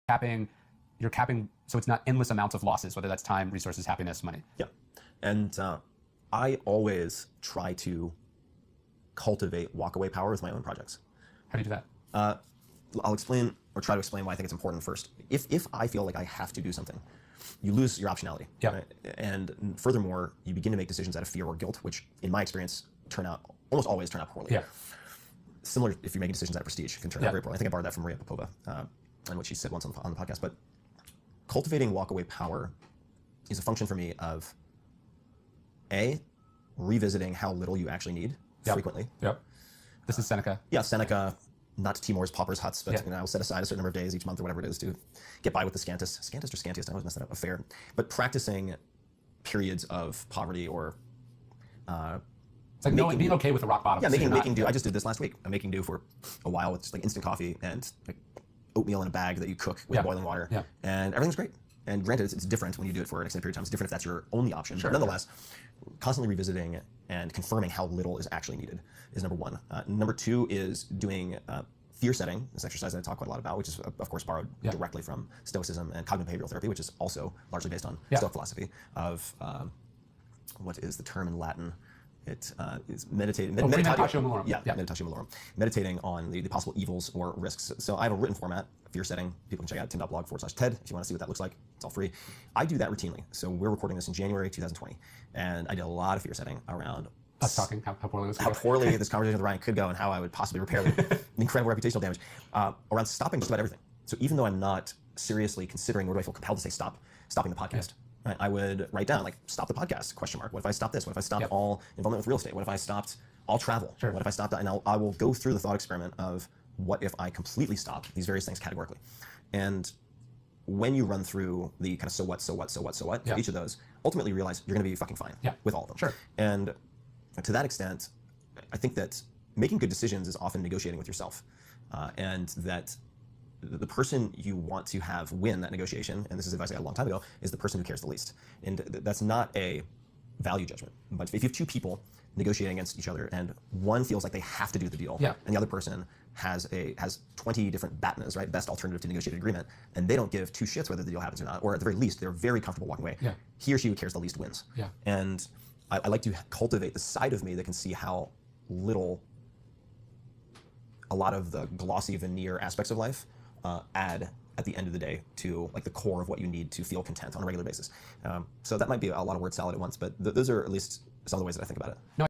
you're capping so it's not endless amounts of losses, whether that's time, resources, happiness, money. Yeah. And I always try to cultivate walkaway power with my own projects. How do you do that? I'll explain or try to explain why I think it's important first. If I feel like I have to do something, you lose your optionality. Yeah. Right? And furthermore, you begin to make decisions out of fear or guilt, which in my experience almost always turn out poorly. Yeah. Similar if you're making decisions out of prestige, can turn out very poorly. I think I borrowed that from Maria Popova and what she said once on the podcast. But cultivating walkaway power is a function for me of revisiting how little you actually need frequently. Yep. This is Seneca. Yeah, Seneca, not Timor's paupers' huts, but I'll set aside a certain number of days each month or whatever it is to get by with the scantest or scantiest, I always mess that up, affair. But practicing periods of poverty or it's like being okay with the rock bottom. Yeah, making do. I just did this last week. I'm making do for a while with just like instant coffee and like oatmeal in a bag that you cook with boiling water. Yeah. And everything's great. And granted, it's different when you do it for an extended period of time. It's different if that's your only option. But nonetheless, constantly revisiting and confirming how little is actually needed is number one. Number two is doing fear setting, this exercise that I talk quite a lot about, which is, of course, borrowed directly from Stoicism and cognitive behavioral therapy, which is also largely based on Stoic philosophy of, what is the term in Latin? It is meditating. Meditatio malorum. Yeah, meditatio malorum. Meditating on the possible evils or risks. So I have a written format, fear setting. People can check out tim.blog/TED if you want to see what that looks like. It's all free. I do that routinely. So we're recording this in January 2020. And I did a lot of fear setting around us talking, how poorly this conversation with Ryan could go and how I would possibly repair the incredible reputational damage around stopping just about everything. So even though I'm not seriously considering, or do I feel compelled to say stopping the podcast, right? I would write down, like, stop the podcast, ? What if I stop this? What if I stopped all involvement with real estate? What if I stopped all travel? What if I stopped, and I will go through the thought experiment of what if I completely stop these various things categorically. And when you run through the kind of so what for each of those, ultimately you realize you're going to be fucking fine with all of them. Sure. And to that extent, I think that making good decisions is often negotiating with yourself, and that the person you want to have win that negotiation, and this is advice I got a long time ago, is the person who cares the least. And that's not a value judgment. But if you have two people negotiating against each other, and one feels like they have to do the deal, and the other person has 20 different BATNAs, right, best alternative to negotiated agreement, and they don't give two shits whether the deal happens or not, or at the very least, they're very comfortable walking away. He or she who cares the least wins. And I like to cultivate the side of me that can see how little a lot of the glossy veneer aspects of life add at the end of the day to like the core of what you need to feel content on a regular basis. So that might be a lot of word salad at once, but those are at least some of the ways that I think about it. No,